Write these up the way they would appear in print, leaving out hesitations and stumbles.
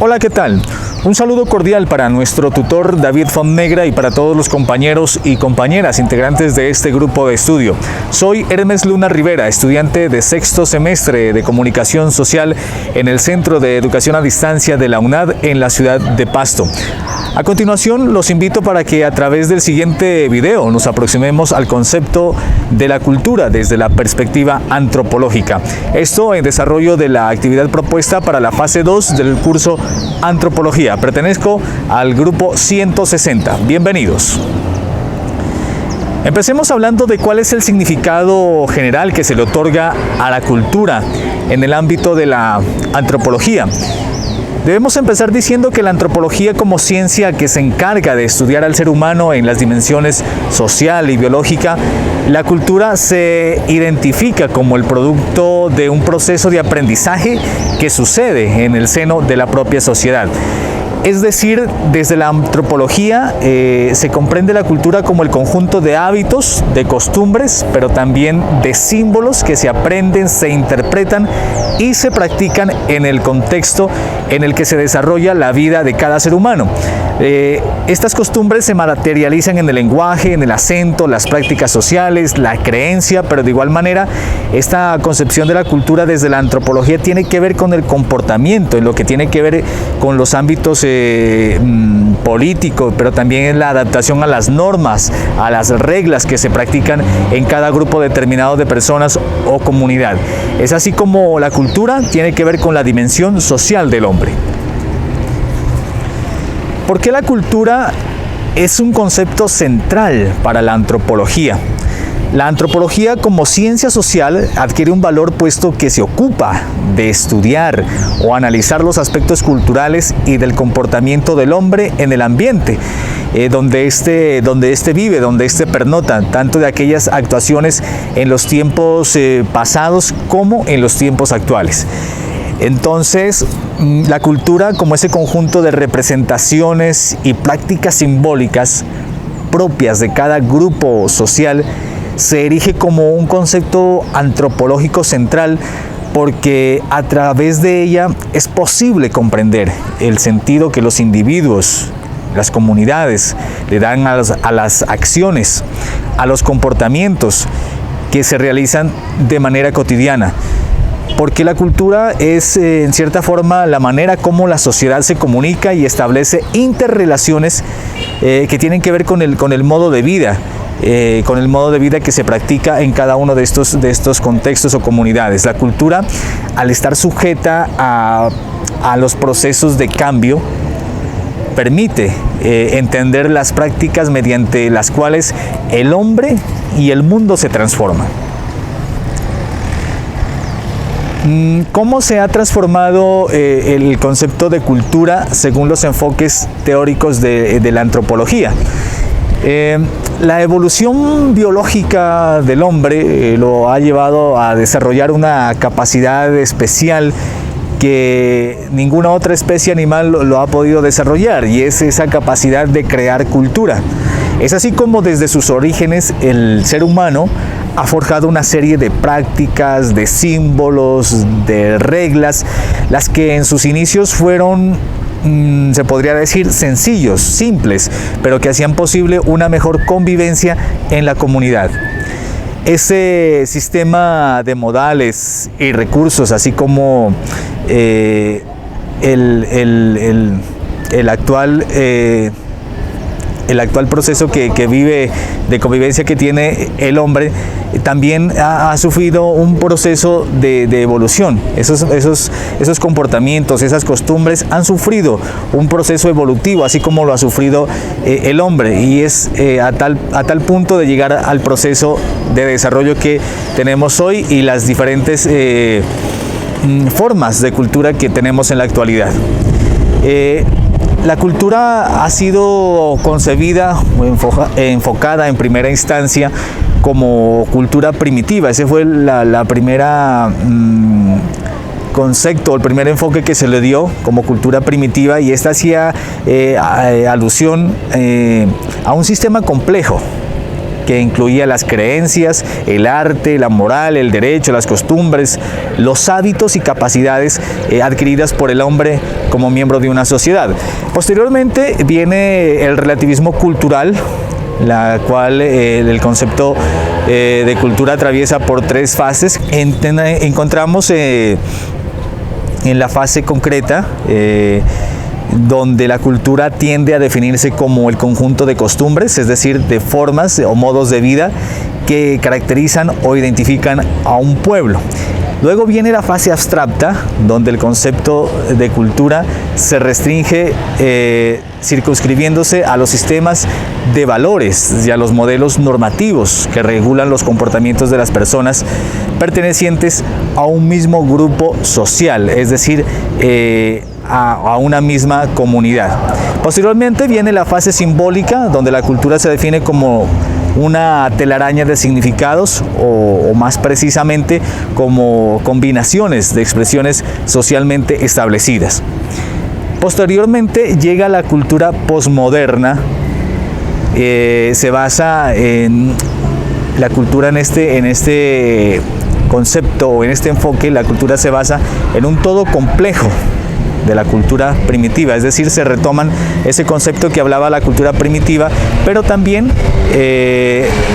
Hola, ¿qué tal? Un saludo cordial para nuestro tutor David Fonnegra y para todos los compañeros y compañeras integrantes de este grupo de estudio. Soy Hermes Luna Rivera, estudiante de sexto semestre de Comunicación Social en el Centro de Educación a Distancia de la UNAD en la ciudad de Pasto. A continuación, los invito para que a través del siguiente video nos aproximemos al concepto de la cultura desde la perspectiva antropológica. Esto en desarrollo de la actividad propuesta para la fase 2 del curso Antropología. Pertenezco al grupo 160. Bienvenidos. Empecemos hablando de cuál es el significado general que se le otorga a la cultura en el ámbito de la antropología. Debemos empezar diciendo que la antropología, como ciencia que se encarga de estudiar al ser humano en las dimensiones social y biológica, la cultura se identifica como el producto de un proceso de aprendizaje que sucede en el seno de la propia sociedad. Es decir, desde la antropología se comprende la cultura como el conjunto de hábitos, de costumbres, pero también de símbolos que se aprenden, se interpretan y se practican en el contexto en el que se desarrolla la vida de cada ser humano. Estas costumbres se materializan en el lenguaje, en el acento, las prácticas sociales, la creencia, pero de igual manera esta concepción de la cultura desde la antropología tiene que ver con el comportamiento, en lo que tiene que ver con los ámbitos político, pero también en la adaptación a las normas, a las reglas que se practican en cada grupo determinado de personas o comunidad. Es así como la cultura tiene que ver con la dimensión social del hombre. ¿Por qué la cultura es un concepto central para la antropología? La antropología como ciencia social adquiere un valor puesto que se ocupa de estudiar o analizar los aspectos culturales y del comportamiento del hombre en el ambiente donde éste vive, donde éste pernota, tanto de aquellas actuaciones en los tiempos pasados como en los tiempos actuales. Entonces, la cultura como ese conjunto de representaciones y prácticas simbólicas propias de cada grupo social se erige como un concepto antropológico central porque a través de ella es posible comprender el sentido que los individuos, las comunidades le dan a las acciones, a los comportamientos que se realizan de manera cotidiana. Porque la cultura es, en cierta forma, la manera como la sociedad se comunica y establece interrelaciones que tienen que ver con el modo de vida. Con el modo de vida que se practica en cada uno de estos contextos o comunidades. La cultura, al estar sujeta a los procesos de cambio, permite entender las prácticas mediante las cuales el hombre y el mundo se transforman. ¿Cómo se ha transformado el concepto de cultura según los enfoques teóricos de la antropología? La evolución biológica del hombre lo ha llevado a desarrollar una capacidad especial que ninguna otra especie animal lo ha podido desarrollar, y es esa capacidad de crear cultura. Es así como desde sus orígenes el ser humano ha forjado una serie de prácticas, de símbolos, de reglas, las que en sus inicios fueron, se podría decir, sencillos, simples, pero que hacían posible una mejor convivencia en la comunidad. Ese sistema de modales y recursos, así como el actual proceso que vive de convivencia que tiene el hombre, también ha sufrido un proceso de evolución. Esos comportamientos, esas costumbres han sufrido un proceso evolutivo, así como lo ha sufrido el hombre, y es a tal punto de llegar al proceso de desarrollo que tenemos hoy y las diferentes formas de cultura que tenemos en la actualidad. La cultura ha sido concebida o enfocada en primera instancia como cultura primitiva. Ese fue la primera concepto, el primer enfoque que se le dio como cultura primitiva, y esta hacía alusión a un sistema complejo que incluía las creencias, el arte, la moral, el derecho, las costumbres, los hábitos y capacidades adquiridas por el hombre como miembro de una sociedad. Posteriormente viene el relativismo cultural, la cual el concepto de cultura atraviesa por 3 fases. Encontramos en la fase concreta, donde la cultura tiende a definirse como el conjunto de costumbres, es decir, de formas o modos de vida que caracterizan o identifican a un pueblo. Luego viene la fase abstracta, donde el concepto de cultura se restringe circunscribiéndose a los sistemas de valores y a los modelos normativos que regulan los comportamientos de las personas pertenecientes a un mismo grupo social, es decir, a una misma comunidad. Posteriormente viene la fase simbólica, donde la cultura se define como una telaraña de significados o más precisamente como combinaciones de expresiones socialmente establecidas. Posteriormente llega la cultura posmoderna. Se basa en la cultura en este concepto o en este enfoque. La cultura se basa en un todo complejo de la cultura primitiva, es decir, se retoman ese concepto que hablaba la cultura primitiva, pero también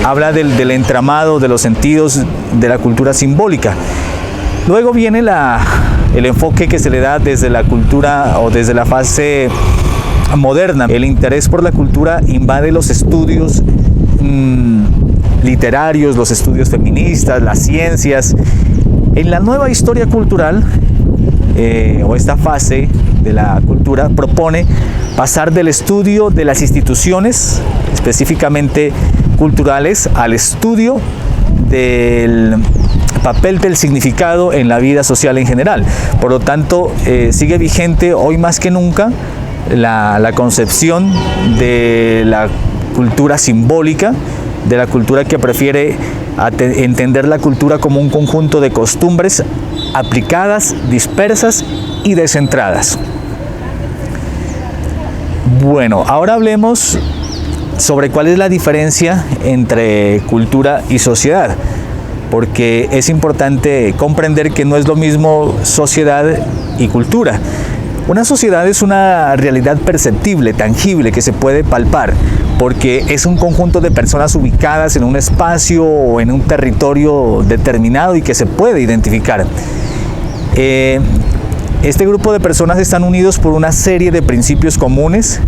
habla del entramado de los sentidos de la cultura simbólica. Luego viene el enfoque que se le da desde la cultura o desde la fase moderna. El interés por la cultura invade los estudios literarios, los estudios feministas, las ciencias. En la nueva historia cultural, o esta fase de la cultura propone pasar del estudio de las instituciones, específicamente culturales, al estudio del papel del significado en la vida social en general. Por lo tanto, sigue vigente hoy más que nunca la concepción de la cultura simbólica, de la cultura que prefiere entender la cultura como un conjunto de costumbres aplicadas, dispersas y descentradas. Bueno, ahora hablemos sobre cuál es la diferencia entre cultura y sociedad, porque es importante comprender que no es lo mismo sociedad y cultura. Una sociedad es una realidad perceptible, tangible, que se puede palpar, porque es un conjunto de personas ubicadas en un espacio o en un territorio determinado y que se puede identificar. Este grupo de personas están unidos por una serie de principios comunes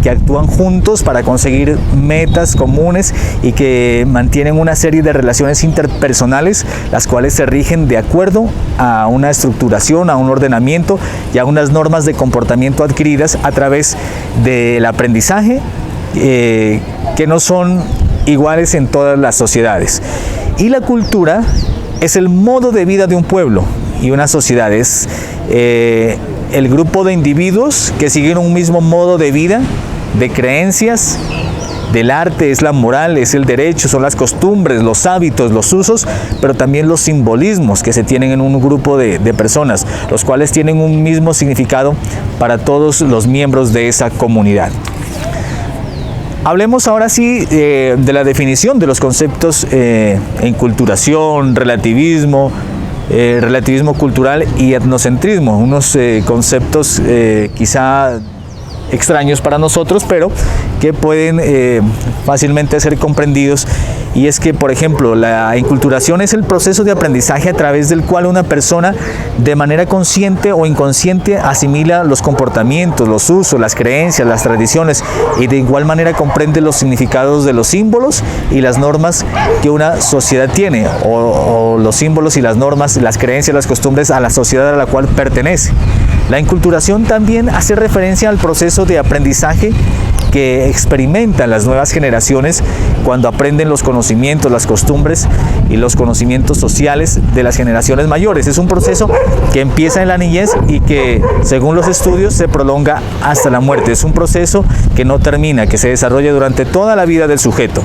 que actúan juntos para conseguir metas comunes y que mantienen una serie de relaciones interpersonales, las cuales se rigen de acuerdo a una estructuración, a un ordenamiento y a unas normas de comportamiento adquiridas a través del aprendizaje, que no son iguales en todas las sociedades. Y la cultura es el modo de vida de un pueblo y una sociedad, es el grupo de individuos que siguen un mismo modo de vida, de creencias, del arte, es la moral, es el derecho, son las costumbres, los hábitos, los usos, pero también los simbolismos que se tienen en un grupo de personas, los cuales tienen un mismo significado para todos los miembros de esa comunidad. Hablemos ahora sí de la definición de los conceptos enculturación, relativismo, relativismo cultural y etnocentrismo, unos conceptos quizá extraños para nosotros, pero que pueden fácilmente ser comprendidos. Y es que, por ejemplo, la enculturación es el proceso de aprendizaje a través del cual una persona de manera consciente o inconsciente asimila los comportamientos, los usos, las creencias, las tradiciones, y de igual manera comprende los significados de los símbolos y las normas que una sociedad tiene, o los símbolos y las normas, las creencias, las costumbres a la sociedad a la cual pertenece. La enculturación también hace referencia al proceso de aprendizaje que experimentan las nuevas generaciones cuando aprenden los conocimientos, las costumbres y los conocimientos sociales de las generaciones mayores. Es un proceso que empieza en la niñez y que, según los estudios, se prolonga hasta la muerte. Es un proceso que no termina, que se desarrolla durante toda la vida del sujeto.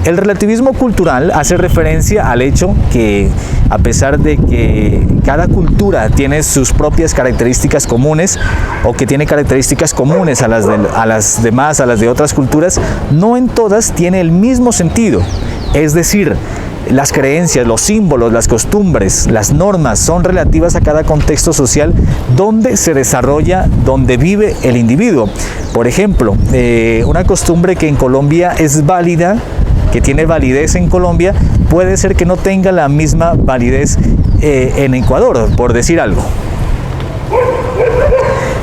El relativismo cultural hace referencia al hecho que, a pesar de que cada cultura tiene sus propias características comunes o que tiene características comunes a las demás, a las de otras culturas, no en todas tiene el mismo sentido. Es decir, las creencias, los símbolos, las costumbres, las normas son relativas a cada contexto social donde se desarrolla, donde vive el individuo. Por ejemplo, una costumbre que en Colombia es válida, que tiene validez en Colombia, puede ser que no tenga la misma validez en Ecuador, por decir algo.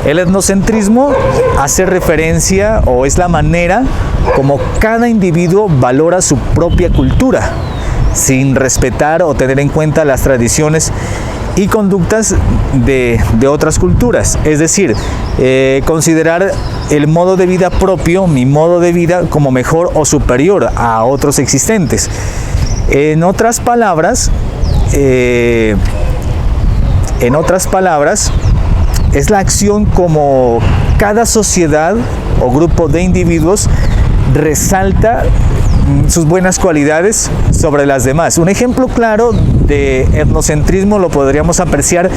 El etnocentrismo hace referencia o es la manera como cada individuo valora su propia cultura, sin respetar o tener en cuenta las tradiciones y conductas de otras culturas. Es decir, considerar el modo de vida propio, mi modo de vida, como mejor o superior a otros existentes. En otras palabras, es la acción como cada sociedad o grupo de individuos resalta sus buenas cualidades sobre las demás. Un ejemplo claro de etnocentrismo lo podríamos apreciar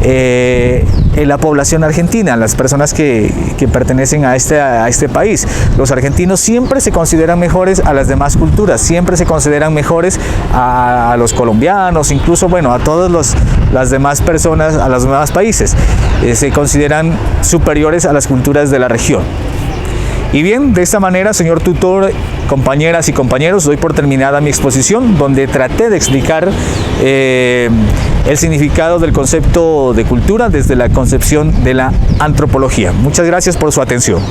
en la población argentina, las personas que pertenecen a este país. Los argentinos siempre se consideran mejores a las demás culturas, siempre se consideran mejores a los colombianos, incluso, bueno, a todas las demás personas, a los demás países. Se consideran superiores a las culturas de la región. Y bien, de esta manera, señor tutor, compañeras y compañeros, doy por terminada mi exposición, donde traté de explicar el significado del concepto de cultura desde la concepción de la antropología. Muchas gracias por su atención.